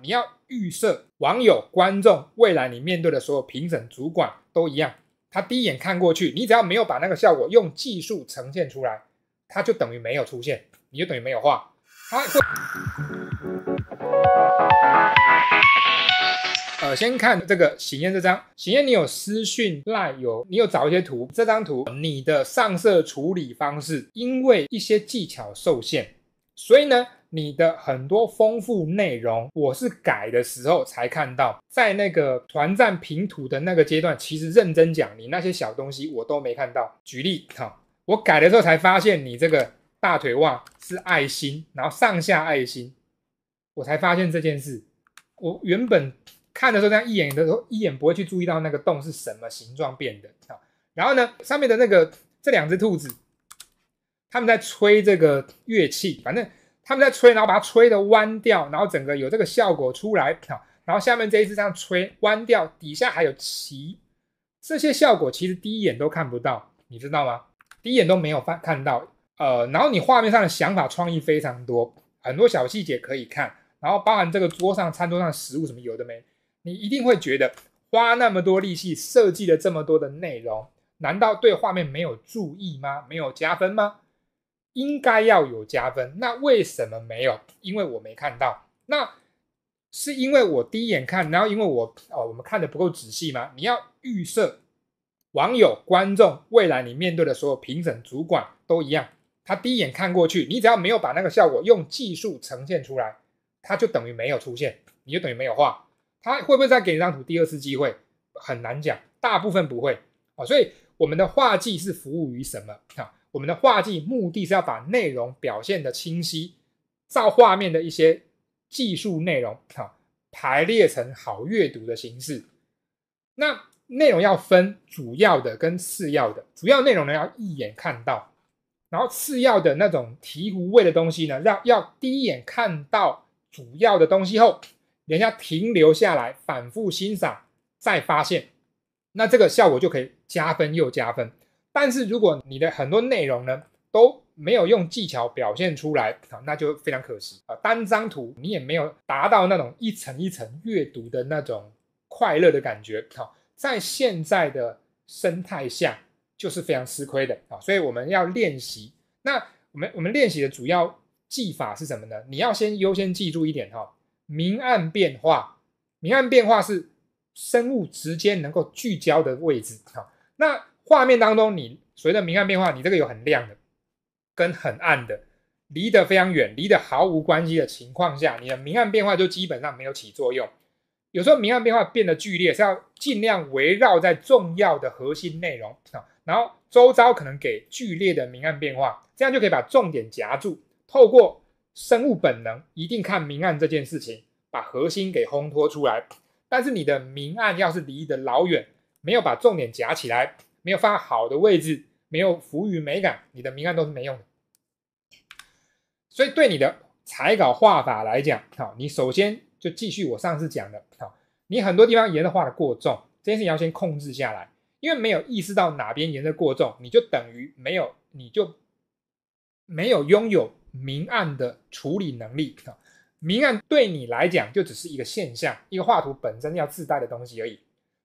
你要預設網友、觀眾，未來你面對的所有評審、主管都一樣，他第一眼看過去，你只要沒有把那個效果用技術呈現出來，它就等於沒有出現，你就等於沒有畫。它會先看這個喜宴這張，喜宴你有私訊 LINE 你有找一些圖，這張圖你的上色處理方式因為一些技巧受限，所以呢你的很多豐富內容我是改的時候才看到，在那個团戰評圖的那個階段，其實認真講你那些小東西我都沒看到。舉例我改的時候才發現你這個大腿襪是愛心，然後上下愛心，我才發現這件事。我原本看的時候这樣一眼的时候，一眼不会去注意到那個洞是什麼形狀變的。然後呢，上面的那個這兩隻兔子，他們在吹這個樂器，反正他們在吹，然後把它吹的彎掉，然後整個有這個效果出來。然後下面這一隻這樣吹彎掉，底下還有旗，這些效果其實第一眼都看不到，你知道嗎？第一眼都沒有看到。然後你畫面上的想法創意非常多，很多小細節可以看，然後包含這個餐桌上的食物什麼有的沒，你一定會覺得花那麼多力氣設計了這麼多的內容，難道對畫面沒有注意嗎？沒有加分嗎？應該要有加分，那為什麼沒有？因為我沒看到。那是因為我第一眼看，然後因為我們看的不夠仔細嗎？你要預設網友、觀眾，未來你面對的所有評審、主管都一樣，他第一眼看過去，你只要沒有把那個效果用技術呈現出來，它就等於沒有出現，你就等於沒有畫。他會不會再給你張圖第二次機會？很難講，大部分不會。所以我們的畫技是服務於什麼？我們的畫技目的是要把內容表現得清晰，照畫面的一些技術內容排列成好閱讀的形式。那內容要分主要的跟次要的，主要內容呢要一眼看到，然後次要的那種醍醐味的東西呢，要第一眼看到主要的東西後，人家停留下來反覆欣賞再發現，那這個效果就可以加分又加分。但是如果你的很多內容呢都沒有用技巧表現出來，那就非常可惜。單張圖你也沒有達到那種一层一層閱讀的那種快樂的感覺，在現在的生態下就是非常吃虧的。所以我們要練習。那我們練習的主要技法是什麼呢？你要先優先記住一點，明暗變化。明暗變化是生物直接能夠聚焦的位置。那畫面當中你隨着明暗变化，你这個有很亮的跟很暗的，離得非常遠，離得毫無關係的情況下，你的明暗变化就基本上沒有起作用。有時候明暗变化變得劇烈，是要盡量圍繞在重要的核心內容，然後周遭可能給劇烈的明暗變化，這樣就可以把重點夾住，透過生物本能一定看明暗這件事情，把核心給烘托出來。但是你的明暗要是離得老遠，沒有把重點夾起來，沒有放在好的位置，沒有賦予美感，你的明暗都是沒用的。所以對你的彩稿畫法來講，你首先就繼續我上次講的，你很多地方顏色畫得過重，這件事情要先控制下來，因為沒有意識到哪邊顏色過重，你就等於沒有擁有明暗的處理能力。明暗對你來講就只是一個現象，一個畫圖本身要自帶的東西而已。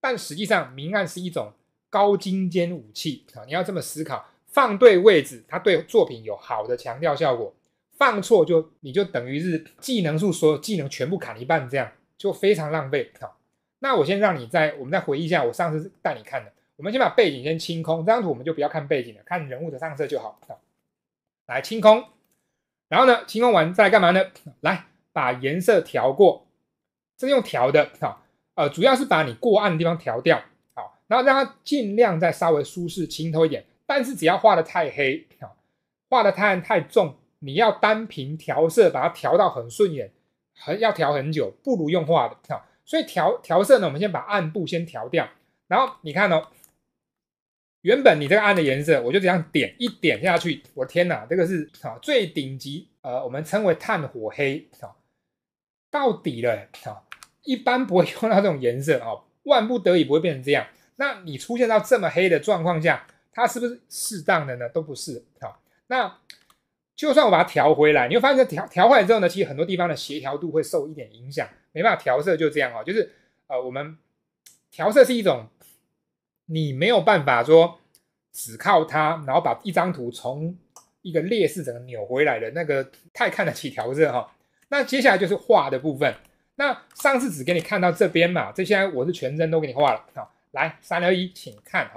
但實際上明暗是一種高精尖武器，你要這麼思考，放对位置它对作品有好的強調效果，放錯你就等於是技能樹所有技能全部砍一半，這樣就非常浪費。那我先讓你我们再回憶一下我上次帶你看的，我们先把背景先清空，這張圖我們就不要看背景了，看人物的上色就好。來清空，然後呢清空完再來幹嘛呢？來把顏色調過，這是用調的，主要是把你過暗的地方調掉，然後讓它盡量再稍微舒適清透一點。但是只要畫得太黑，畫得太暗太重，你要單憑調色把它調到很順眼，要調很久，不如用畫的。所以調色呢，我們先把暗部先調掉，然後你看原本你這個暗的顏色，我就這樣一點下去，我天哪，這個是最頂級，我們稱為炭火黑，到底了，一般不會用到這種顏色，萬不得已不會變成這樣。那你出現到這麼黑的狀況下，它是不是適當的呢？都不是。那就算我把它調回來，你會發現調回來之後呢，其實很多地方的協調度會受一點影響。沒辦法調色就這樣就是我們調色是一種你沒有辦法說只靠它，然後把一張圖從一個劣勢整個扭回來的那個太看得起調色那接下來就是畫的部分。那上次只給你看到這邊嘛，這现在我是全身都给你畫了來3、2、1，請看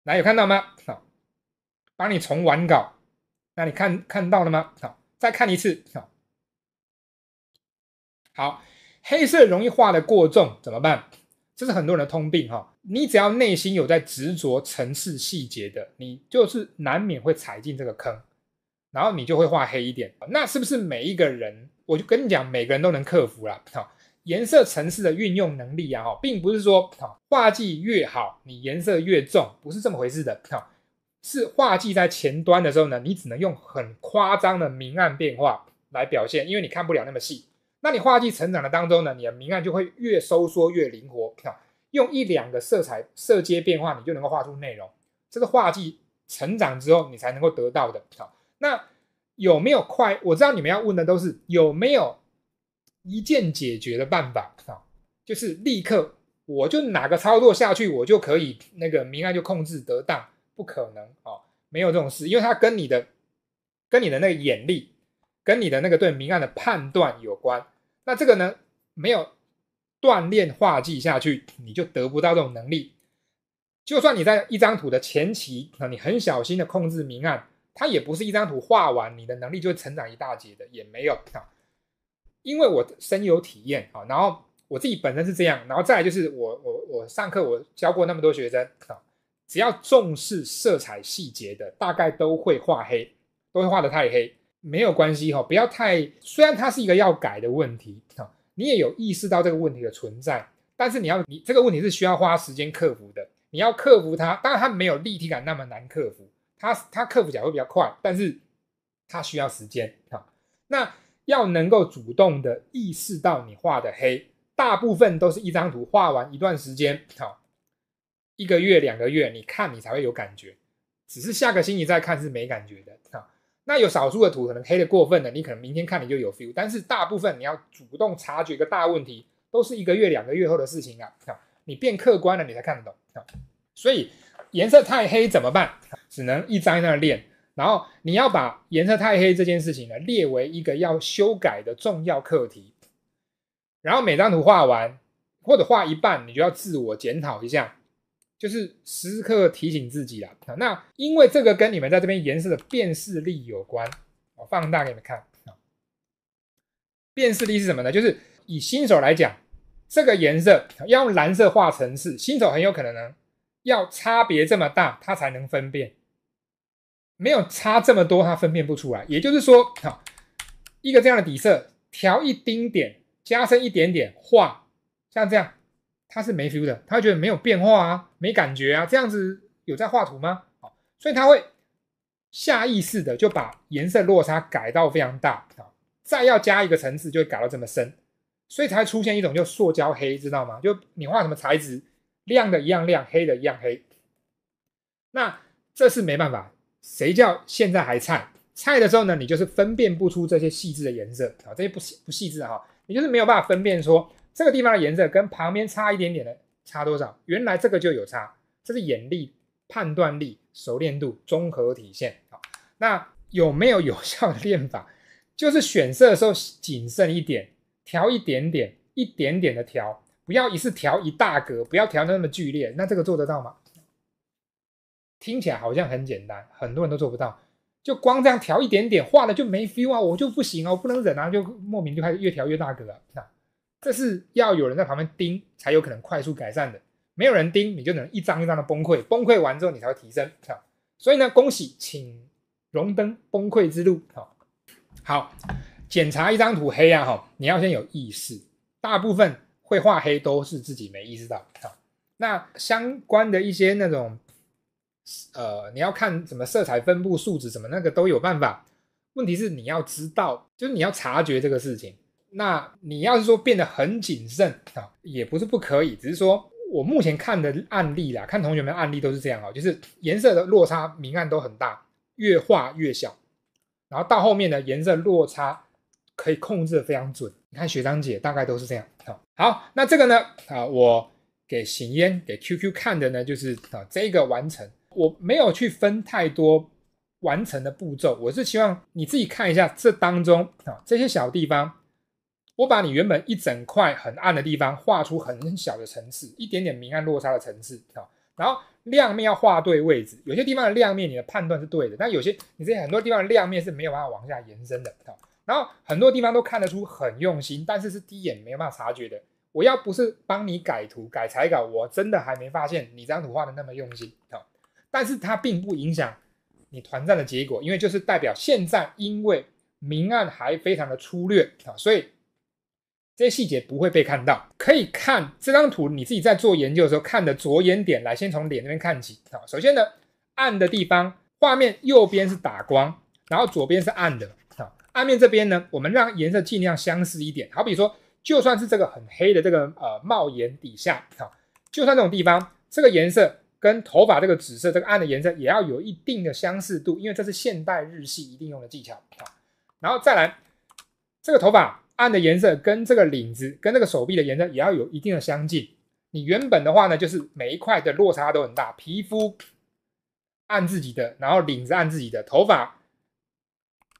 來有看到嗎？幫你重完稿，那你看到了嗎？再看一次好，黑色容易畫得過重怎麼辦？這是很多人的通病你只要內心有在執着層次細節的，你就是難免會踩進這個坑，然後你就會畫黑一點。那是不是每一個人，我就跟你講，每個人都能克服啦顏色層次的運用能力並不是說畫技越好你顏色越重，不是這麼回事的是畫技在前端的時候呢，你只能用很誇張的明暗變化來表現，因為你看不了那麼細。那你畫技成長的当中呢，你的明暗就會越收縮越靈活用1、2個色彩色階變化，你就能夠畫出內容。這是畫技成長之後你才能夠得到的那有沒有快？我知道你們要問的都是有沒有一鍵解決的办法就是立刻我就哪個操作下去，我就可以那個明暗就控制得當，不可能沒有這種事，因為它跟你的那個眼力，跟你的那個對明暗的判斷有關。那这個呢，沒有鍛鍊畫技下去，你就得不到這種能力。就算你在一張圖的前期你很小心的控制明暗，它也不是一張圖畫完你的能力就會成長一大截的，也沒有因為我深有體驗然後我自己本身是這樣，然後再來就是我上課我教過那麼多學生只要重視色彩細節的，大概都會畫黑，都會畫得太黑，沒有關係不要太，雖然它是一個要改的問題你也有意識到這個問題的存在，但是你這個問題是需要花時間克服的，你要克服它，當然它没有立體感那麼難克服，它克服起來會比較快，但是它需要時間那要能夠主動的意識到你畫的黑，大部分都是一張圖畫完一段時間1個月2個月你看你才會有感覺，只是下個星期再看是沒感覺的那有少數的圖可能黑的過分了，你可能明天看你就有 feel， 但是大部分你要主動察覺一個大問題都是1個月2個月後的事情你變客觀了你才看得懂所以顏色太黑怎麼辦？只能一張一張練，然後你要把顏色太黑這件事情呢列為一個要修改的重要課題，然後每張圖畫完或者畫一半你就要自我檢討一下，就是時刻提醒自己啦那因為這個跟你們在這邊顏色的辨識力有關，我放大給你們看辨識力是什麼呢？就是以新手來講，這個顏色要用藍色畫層次，新手很有可能呢要差別這麼大他才能分辨，沒有差這麼多他分辨不出來，也就是說一個這樣的底色調一丁點加深一點點畫，像這樣他是沒 feel 的，他會覺得沒有變化沒感覺這樣子有在畫圖嗎？所以他會下意識的就把顏色落差改到非常大再要加一個層次就會改到這麼深，所以才會出現一種就塑膠黑，知道嗎？就你畫什麼材質，亮的一樣亮，黑的一樣黑，那這是沒辦法，誰叫現在還菜的時候呢，你就是分辨不出這些細緻的顏色這些不細緻你就是沒有辦法分辨說這個地方的顏色跟旁邊差一點點的差多少，原來這個就有差，這是眼力、判斷力、熟練度綜合體現那有沒有有效的練法？就是選色的時候謹慎一點，調一點點一點點的調，不要一次調一大格，不要調那麼劇烈，那這個做得到嗎？聽起來好像很簡單，很多人都做不到，就光這樣調一點點畫的就沒 feel 我就不行我不能忍就莫名就開始越調越大格這是要有人在旁邊盯才有可能快速改善的，沒有人盯你就能一張一張的崩潰，崩潰完之後你才会提升所以呢，恭喜請榮登崩潰之路好，檢查一張圖黑你要先有意識，大部分會畫黑都是自己沒意識到那相關的一些那種你要看什麼色彩分布數值什麼那個都有办法，問題是你要知道，就是你要察覺這個事情。那你要是說變得很謹慎也不是不可以，只是說我目前看的案例啦，看同學們的案例都是這樣就是顏色的落差明暗都很大，越畫越小，然後到後面的顏色落差可以控制的非常準。你看學長姐大概都是這樣。好，那這個呢我給行煙給 QQ 看的呢，就是這個完成，我沒有去分太多完成的步驟，我是希望你自己看一下這當中這些小地方，我把你原本一整塊很暗的地方畫出很小的層次，一點點明暗落差的層次，然後亮面要畫对位置，有些地方的亮面你的判斷是对的，但有些你这些很多地方的亮面是沒有辦法往下延伸的，然後很多地方都看得出很用心，但是是第一眼沒有辦法察覺的。我要不是幫你改圖改彩稿，我真的還沒發現你這張圖畫的那麼用心。但是它並不影響你團戰的結果，因為就是代表現在因為明暗還非常的粗略，所以這些細節不會被看到。可以看這張圖，你自己在做研究的時候看的着眼點，來先從臉那邊看起。首先呢，暗的地方，畫面右邊是打光，然後左邊是暗的。暗面這邊呢，我們讓顏色盡量相似一點。好比說，就算是這個很黑的這個帽檐底下，就算這種地方，這個顏色跟頭髮這個紫色這個暗的顏色也要有一定的相似度，因為這是現代日系一定用的技巧。然後再來，這個頭髮暗的顏色跟這個領子跟這個手臂的顏色也要有一定的相近。你原本的話呢，就是每一塊的落差都很大，皮膚暗自己的，然後領子暗自己的，頭髮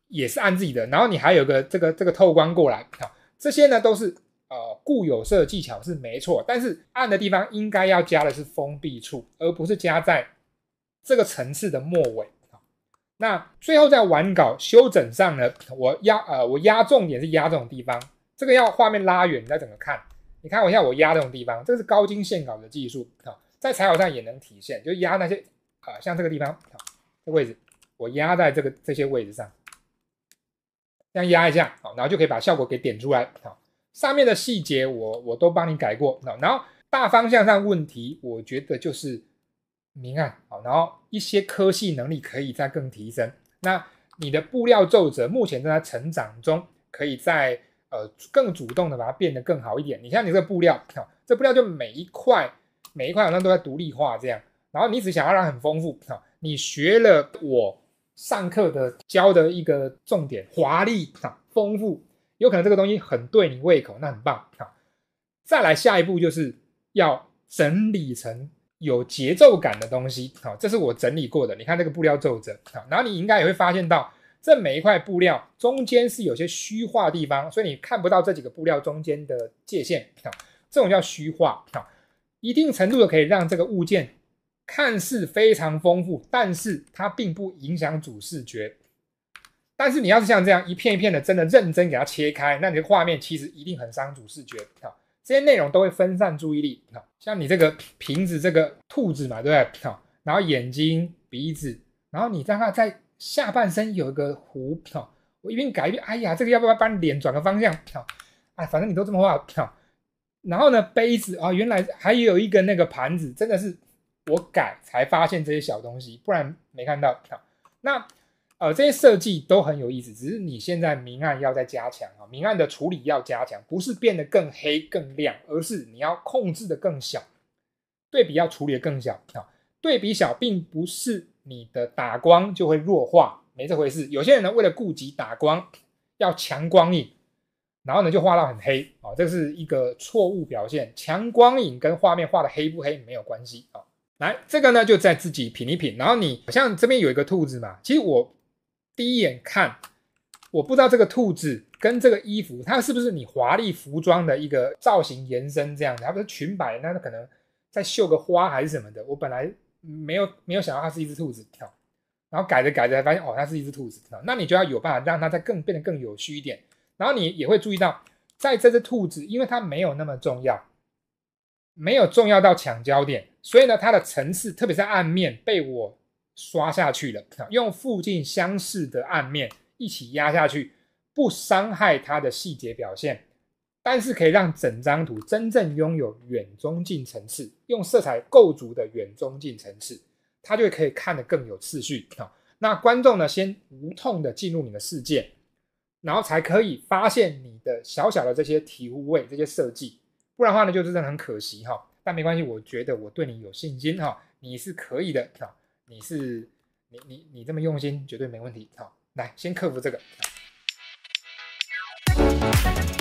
也是暗自己的，然後你還有個這個透光過來。這些呢都是固有色技巧是沒錯，但是暗的地方應該要加的是封閉處，而不是加在這個層次的末尾。那最後在完稿修整上呢，我壓重點是壓這種地方，這個要畫面拉遠你再整個看。你看我现在我壓這種地方，這個是高精線稿的技術，在彩稿上也能體現，就壓那些像這個地方這個位置，我壓在這些位置上。這樣壓一下，然後就可以把效果給點出來。上面的細節我都幫你改過，然後大方向上問題，我覺得就是明暗，然後一些科系能力可以再更提升。那你的布料皺褶目前正在成長中，可以再更主動的把它變得更好一點。你像你這個布料，這布料就每一塊好像都在獨立畫這樣，然後你只想要讓它很豐富，你學了我上課的教的一個重點，華麗豐富，有可能這個東西很對你胃口，那很棒。再來下一步就是要整理成有節奏感的東西，這是我整理過的。你看這個布料皺褶，然後你應該也會發現到，這每一塊布料中間是有些虛化的地方，所以你看不到這幾個布料中間的界限，這種叫虛化。一定程度的可以讓這個物件看似非常豐富，但是它並不影響主視覺。但是你要是像這樣一片一片的真的認真給它切開，那你的畫面其實一定很傷主視覺。這些內容都會分散注意力。像你這個瓶子，這個兔子嘛，對不對？然後眼睛、鼻子，然後你讓它在下半身有一個弧。我一邊改一邊，哎呀，這個要不要把你臉轉個方向？反正你都這麼畫。然後呢，杯子原來還有一個那個盤子，真的是我改才發現這些小東西，不然沒看到。那這些設計都很有意思，只是你現在明暗要再加強，明暗的處理要加強，不是變得更黑更亮，而是你要控制的更小，對比要處理的更小。對比小並不是你的打光就會弱化，沒這回事。有些人呢，為了顧及打光要強光影，然後呢就畫到很黑，這是一個錯誤表現。強光影跟畫面畫的黑不黑沒有關係。來，這個呢就再自己品一品。然後你像這邊有一個兔子嘛，其實我第一眼看，我不知道這個兔子跟這個衣服它是不是你華麗服裝的一個造型延伸這樣的，它不是裙擺，那可能再繡個花還是什麼的。我本來沒有想到它是一隻兔子，然後改着改着才發现它是一隻兔子。那你就要有辦法讓它再变得更有趣一點。然后你也會注意到，在這隻兔子，因為它沒有那麼重要，沒有重要到搶焦點，所以呢，它的層次，特別是暗面被我刷下去了，用附近相似的暗面一起壓下去，不傷害它的細節表現，但是可以讓整張圖真正擁有遠中近層次，用色彩構築的遠中近層次，它就可以看得更有次序。那觀眾呢，先無痛的進入你的世界，然後才可以發現你的小小的這些體悟位，這些設計，不然的話呢，就真的很可惜。但沒關係，我覺得我對你有信心，你是可以的，你這麼用心，絕對沒問題。來，先克服這個。拜。